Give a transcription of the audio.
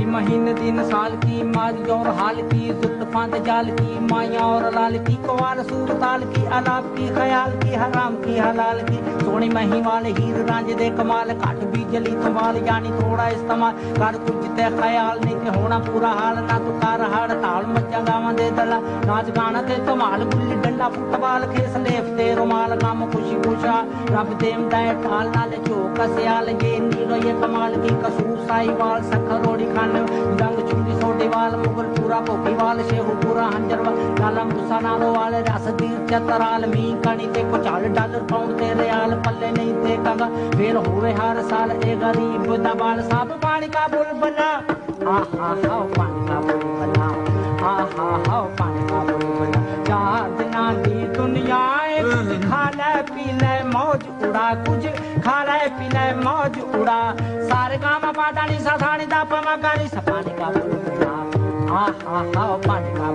महीने दिन साल की माज और हाल की जुल्फां जाल की माया और लाल की कवाल सूर ताल की अलाप की ख्याल की हराम की हलाल की सोनी मही वाले हीर रांझे दे कमाल घट बिजली कमाल यानी थोड़ा इस्तेमाल कर कुछ ते ख्याल नहीं ते होना पूरा हाल ना तू कर हड़ ताल मज्जा गावां दे दला नाच गाना ते धमाल गुल्ली डंडा फुटबाल खेस लेफ ते रुमाल काम खुशी खुशा रब देम दाए टाल नाले झोक सियाल ये नीलो ये कमाल की कसूर साईवाल सखर रोड़ी खाने रंग चुंडी सोडे वाल मुगल पूरा भोगी वाल शेहू पूरा हंजर वाल नाला मूसा नालो वाले रस दीर चतराल मी कणी ते कुचाल डॉलर पाउंड ते रियाल पल्ले नहीं ते कागा फेर होवे हर साल ए गरीब दा बाल साब पानी का बुलबुला आहा हा पानी का बुलबुला आहा हा पानी का बुलबुला चार दिना दी दुनिया कुछ खा ले पी ले मौज उड़ा कुछ खा ले पी ले मौज उड़ा सारे गामा पाटानी सा थानी दा पमा गानी सा पानी का बुलबुला आहा हा पानी का